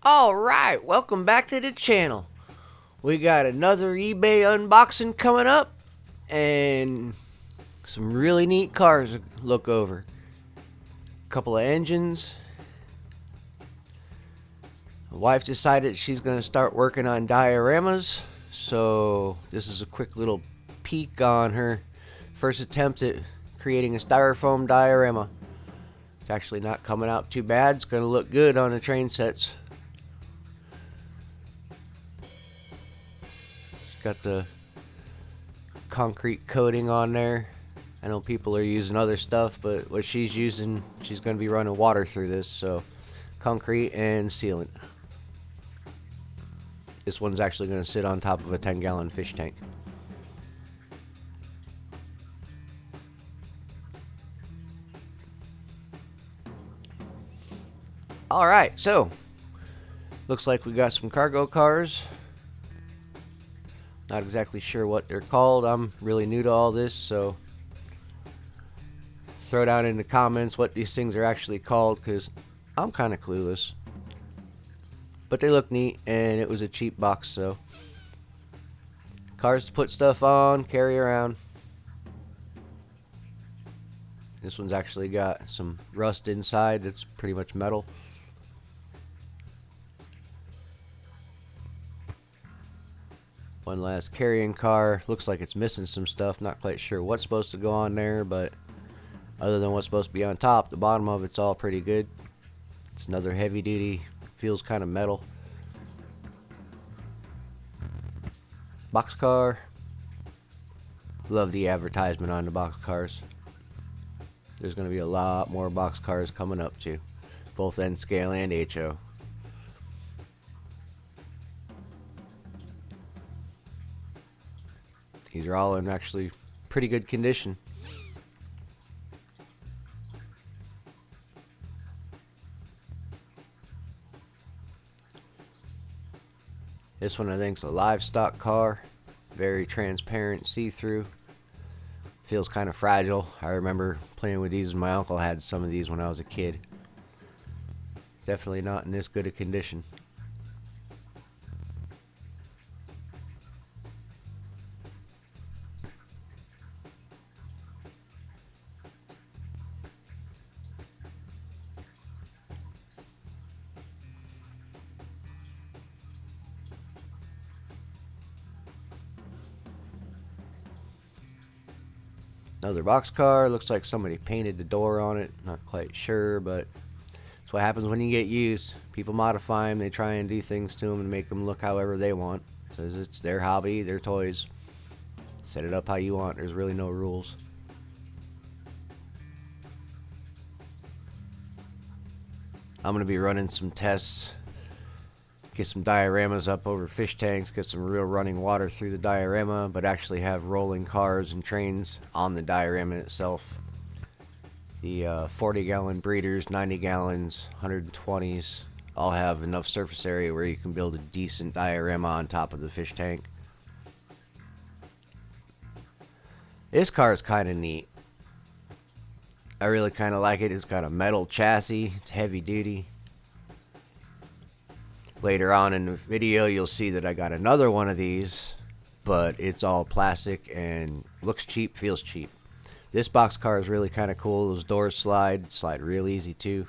Alright, welcome back to the channel. We got another eBay unboxing coming up and some really neat cars to look over. A couple of engines. My wife decided she's going to start working on dioramas, so this is a quick little peek on her first attempt at creating a styrofoam diorama. It's actually not coming out too bad. It's going to look good on the train sets. Got the concrete coating on there. I know people are using other stuff, but what she's using, she's going to be running water through this, so concrete and sealant. This one's actually going to sit on top of a 10-gallon fish tank. Alright, so looks like we got some cargo cars. Not exactly sure what they're called. I'm really new to all this, so throw down in the comments what these things are actually called, because I'm kind of clueless. But they look neat, and it was a cheap box, so cars to put stuff on, carry around. This one's actually got some rust inside. It's pretty much metal. One last carrying car. Looks like it's missing some stuff. Not quite sure what's supposed to go on there, but other than what's supposed to be on top, the bottom of it's all pretty good. It's another heavy duty. Feels kind of metal. Boxcar. Love the advertisement on the boxcars. There's going to be a lot more boxcars coming up too. Both N scale and HO. These are all in actually pretty good condition. This one I think is a livestock car. Very transparent, see-through. Feels kind of fragile. I remember playing with these. My uncle had some of these when I was a kid. Definitely not in this good a condition. Another boxcar. Looks like somebody painted the door on it. Not quite sure, but that's what happens when you get used. People modify them. They try and do things to them and make them look however they want. So it's their hobby, their toys. Set it up how you want. There's really no rules. I'm going to be running some tests. Get some dioramas up over fish tanks, get some real running water through the diorama, but actually have rolling cars and trains on the diorama itself. The 40-gallon breeders, 90 gallons, 120s all have enough surface area where you can build a decent diorama on top of the fish tank. This car is kind of neat. I really kind of like it. It's got a metal chassis. It's heavy duty. Later on in the video, you'll see that I got another one of these, but it's all plastic and looks cheap, feels cheap. This boxcar is really kind of cool. Those doors slide real easy too.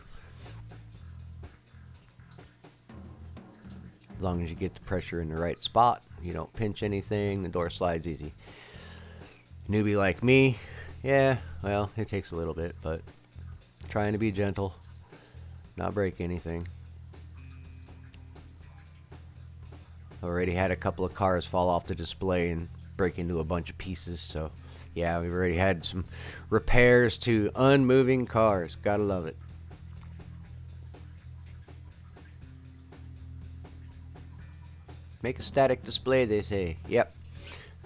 As long as you get the pressure in the right spot, you don't pinch anything, the door slides easy. Newbie like me, yeah, well, it takes a little bit, but trying to be gentle, not break anything. Already had a couple of cars fall off the display and break into a bunch of pieces, so yeah, we've already had some repairs to unmoving cars. Gotta love it. Make a static display, they say. Yep.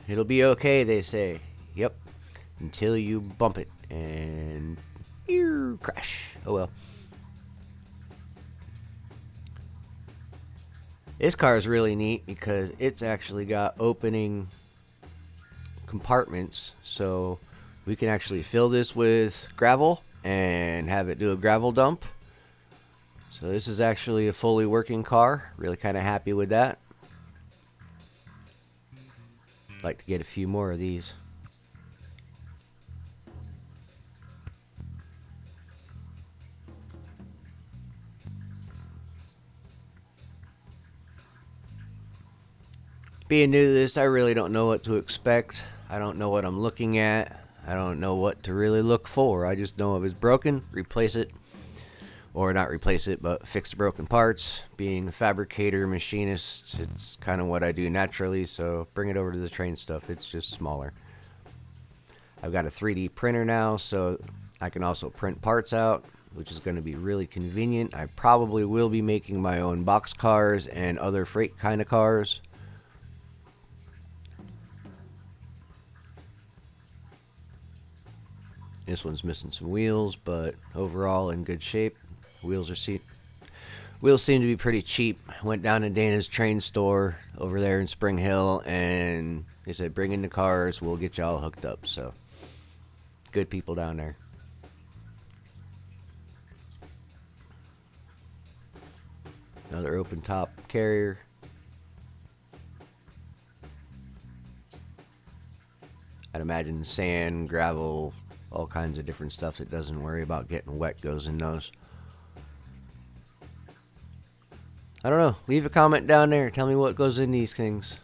It'll be okay, they say. Yep. Until you bump it and crash. Oh well. This car is really neat because it's actually got opening compartments, so we can actually fill this with gravel and have it do a gravel dump. So this is actually a fully working car. Really kind of happy with that. Like to get a few more of these. Being new to this, I really don't know what to expect. I don't know what I'm looking at. I don't know what to really look for. I just know if it's broken, replace it. Or not replace it, but fix the broken parts. Being a fabricator, machinist, it's kind of what I do naturally, so bring it over to the train stuff. It's just smaller. I've got a 3D printer now, so I can also print parts out, which is going to be really convenient. I probably will be making my own box cars and other freight kind of cars. This one's missing some wheels, but overall in good shape. Wheels seem to be pretty cheap. Went down to Dana's train store over there in Spring Hill, and they said, bring in the cars, we'll get you all hooked up. So, good people down there. Another open top carrier. I'd imagine sand, gravel, all kinds of different stuff that doesn't worry about getting wet goes in those. I don't know. Leave a comment down there. Tell me what goes in these things.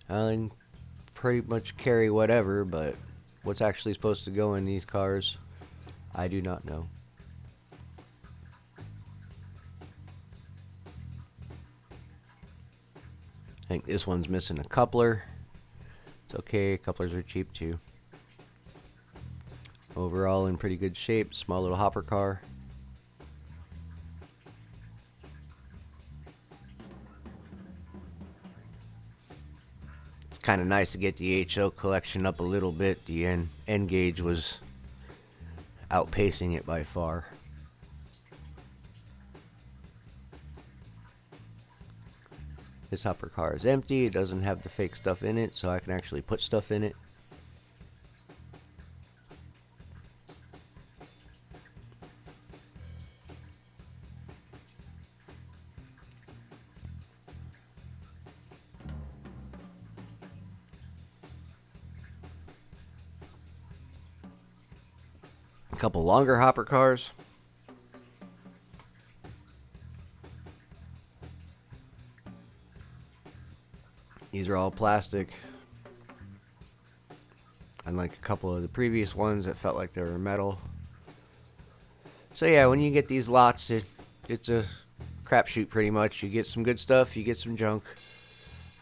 I can pretty much carry whatever, but what's actually supposed to go in these cars, I do not know. I think this one's missing a coupler. It's okay, couplers are cheap too. Overall in pretty good shape, small little hopper car. It's kind of nice to get the HO collection up a little bit. The end gauge was outpacing it by far. This hopper car is empty. It doesn't have the fake stuff in it, so I can actually put stuff in it. A couple longer hopper cars. These are all plastic. Unlike a couple of the previous ones that felt like they were metal. So yeah, when you get these lots, it's a crapshoot pretty much. You get some good stuff, you get some junk.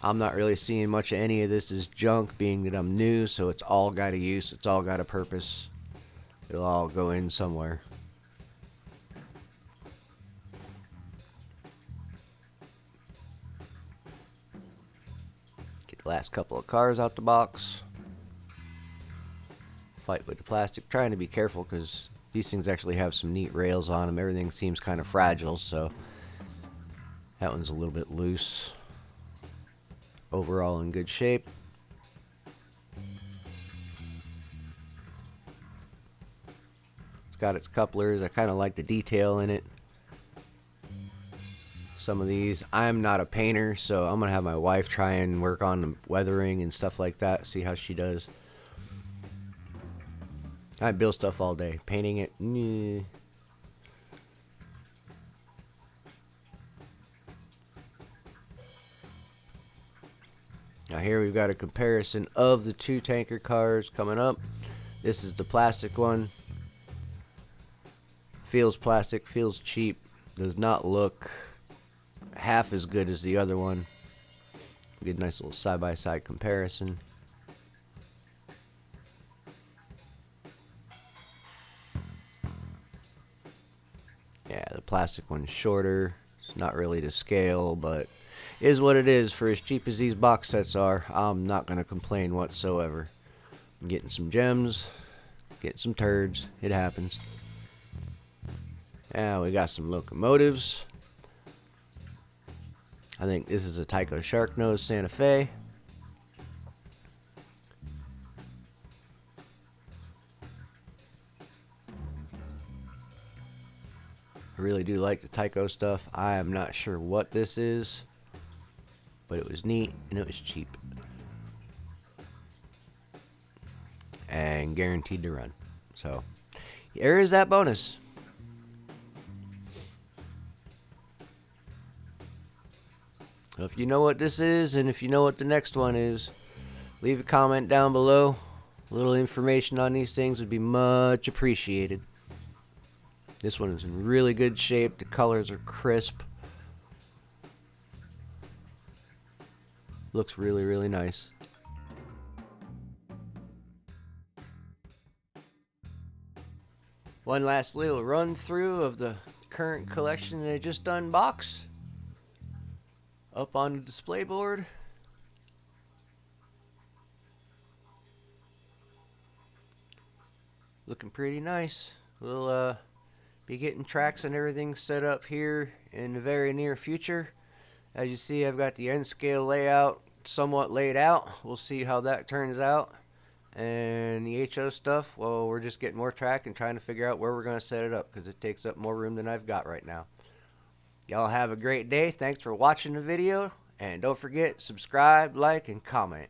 I'm not really seeing much of any of this as junk, being that I'm new, so it's all got a use, it's all got a purpose. It'll all go in somewhere. Get the last couple of cars out the box. Fight with the plastic. Trying to be careful because these things actually have some neat rails on them. Everything seems kind of fragile, so that one's a little bit loose. Overall in good shape. It's got its couplers. I kind of like the detail in it. Some of these, I'm not a painter, so I'm gonna have my wife try and work on the weathering and stuff like that, see how she does. I build stuff all day. Painting it, nah. Now here we've got a comparison of the two tanker cars coming up. This is the plastic one. Feels plastic, feels cheap, does not look half as good as the other one. Get a nice little side-by-side comparison. Yeah, the plastic one's shorter. It's not really to scale, but is what it is. For as cheap as these box sets are, I'm not going to complain whatsoever. I'm getting some gems, getting some turds. It happens. Yeah, we got some locomotives. I think this is a Tyco Sharknose Santa Fe. I really do like the Tyco stuff. I am not sure what this is, but it was neat and it was cheap. And guaranteed to run. So, there is that bonus. So if you know what this is, and if you know what the next one is, leave a comment down below. A little information on these things would be much appreciated. This one is in really good shape. The colors are crisp. Looks really, really nice. One last little run through of the current collection that I just unboxed. Up on the display board. Looking pretty nice. We'll be getting tracks and everything set up here in the very near future. As you see, I've got the N scale layout somewhat laid out. We'll see how that turns out. And the HO stuff, well, we're just getting more track and trying to figure out where we're going to set it up, because it takes up more room than I've got right now. Y'all have a great day. Thanks for watching the video. And don't forget, subscribe, like, and comment.